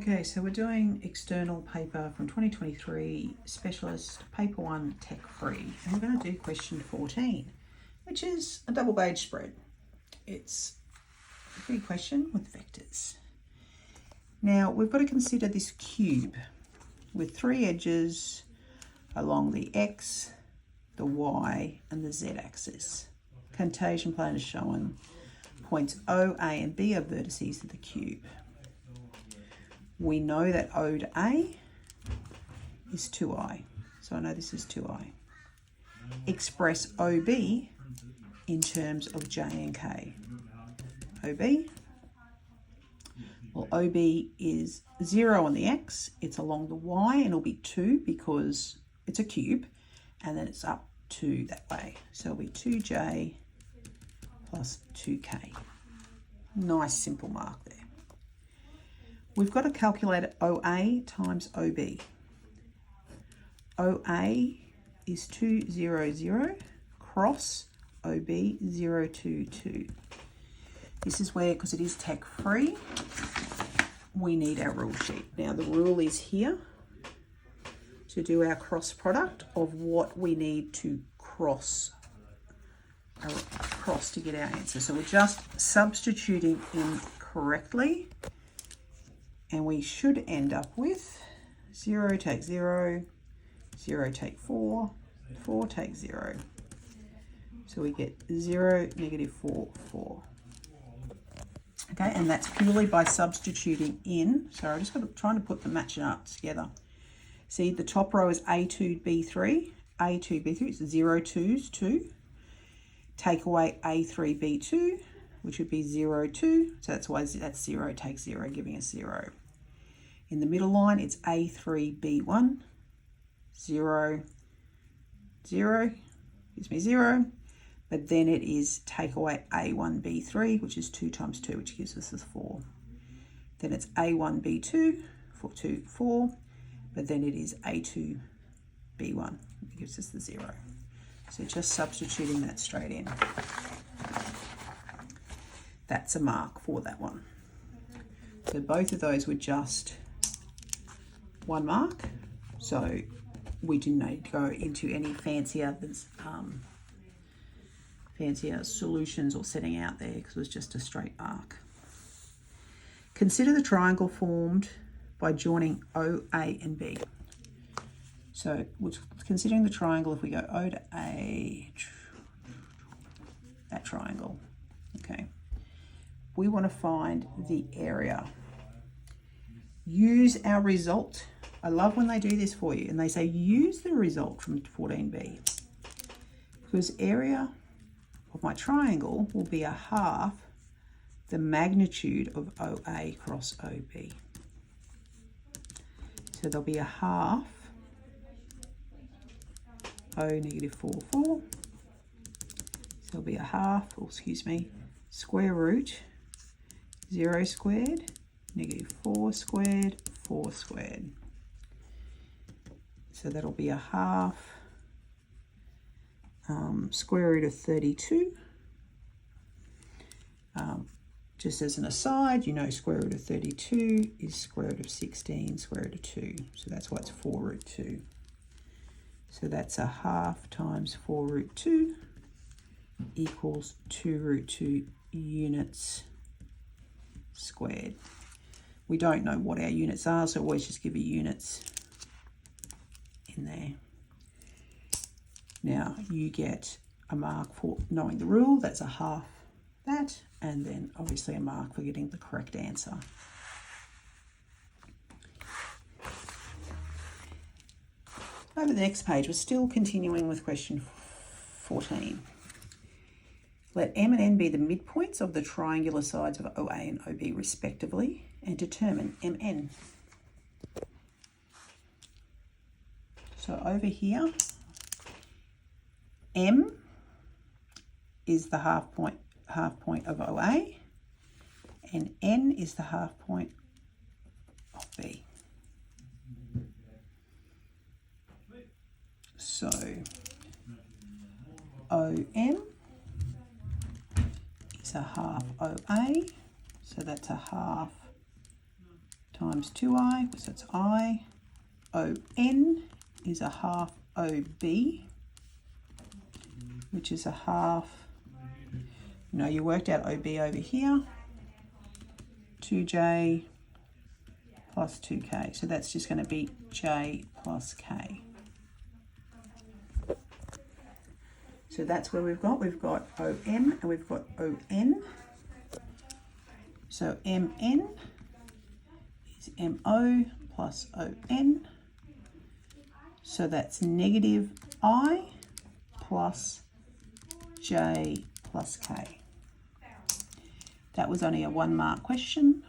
Okay, so we're doing external paper from 2023, Specialist Paper 1, Tech Free. And we're going to do question 14, which is a double page spread. It's a big question with vectors. Now, we've got to consider this cube with three edges along the X, the Y, and the Z axis. Contagion plane is shown. Points O, A, and B are vertices of the cube. We know that O to A is 2i. So I know this is 2i. Express OB in terms of J and K. OB. Well, OB is 0 on the X. It's along the Y, and it'll be 2 because it's a cube. And then it's up 2 that way. So it'll be 2J plus 2K. Nice simple mark there. We've got to calculate OA times OB. OA is 200 cross OB 022. This is where, because it is tech free, we need our rule sheet. Now the rule is here to do our cross product of what we need to cross to get our answer. So we're just substituting in correctly. And we should end up with 0 take 0, 0 take 4, 4 take 0. So we get 0, negative 4, 4. Okay, and that's purely by substituting in. So I just trying to put the matching up together. See, the top row is A2, B3. A2, B3, it's 0, 2 is 2. Take away A3, B2, which would be 0, 2. So that's why that's 0 takes 0, giving us 0. In the middle line, it's A3, B1, 0, 0, gives me 0. But then it is take away A1, B3, which is 2 times 2, which gives us 4. Then it's A1, B2, 4, 2, 4. But then it is A2, B1, which gives us the 0. So just substituting that straight in. That's a mark for that one. So both of those were just 1 mark, so we didn't need to go into any fancier solutions or setting out there because it was just a straight mark. Consider the triangle formed by joining O, A, and B. So considering the triangle, if we go O to A, that triangle, okay, we want to find the area. Use our result. I love when they do this for you and they say use the result from 14b, because area of my triangle will be a half the magnitude of OA cross OB. So there'll be a half O negative 4, 4. So there'll be a half, square root 0 squared, negative 4 squared, 4 squared. So that'll be a half square root of 32. Just as an aside, you know square root of 32 is square root of 16, square root of 2. So that's why it's 4 root 2. So that's a half times 4 root 2 equals 2 root 2 units squared. We don't know what our units are, so always just give you units in there. Now you get a mark for knowing the rule, that's a half that, and then obviously a mark for getting the correct answer. Over the next page, we're still continuing with question 14. Let M and N be the midpoints of the triangular sides of OA and OB respectively, and determine MN. So over here, M is the half point of OA, and N is the half point of B. So OM is a half OA, so that's a half times 2i, so it's I. ON is a half OB, which is a half, you worked out OB over here, 2j plus 2k. So that's just going to be j plus k. So that's where we've got OM and we've got ON. So MN is MO plus ON. So that's negative I plus j plus k. That was only a 1 mark question.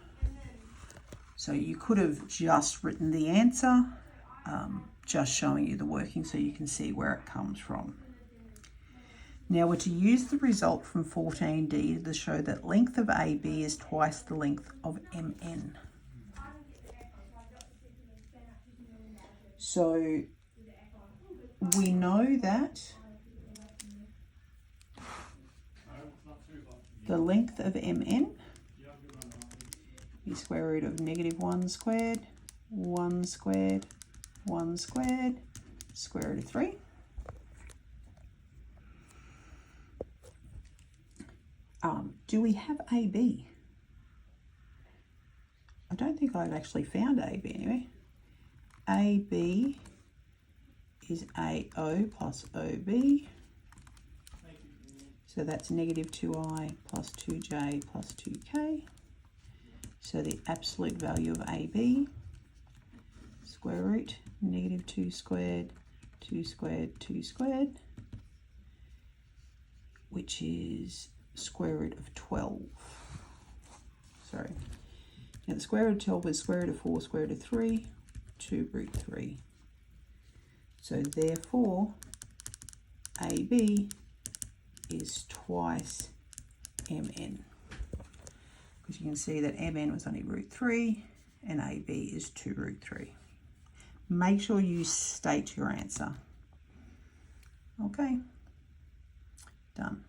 So you could have just written the answer, just showing you the working so you can see where it comes from. Now we're to use the result from 14D to show that length of AB is twice the length of MN. So we know that the length of MN is square root of negative 1 squared, 1 squared, 1 squared, square root of 3. Do we have AB? I don't think I've actually found AB anyway. AB is AO plus OB. So that's negative 2i plus 2j plus 2k. So the absolute value of AB, square root, negative 2 squared, 2 squared, 2 squared, which is square root of 12. Sorry. Now the square root of 12 is square root of 4, square root of 3, 2 root 3. So therefore, AB is twice MN. Because you can see that MN was only root 3 and AB is 2 root 3. Make sure you state your answer. Okay, done.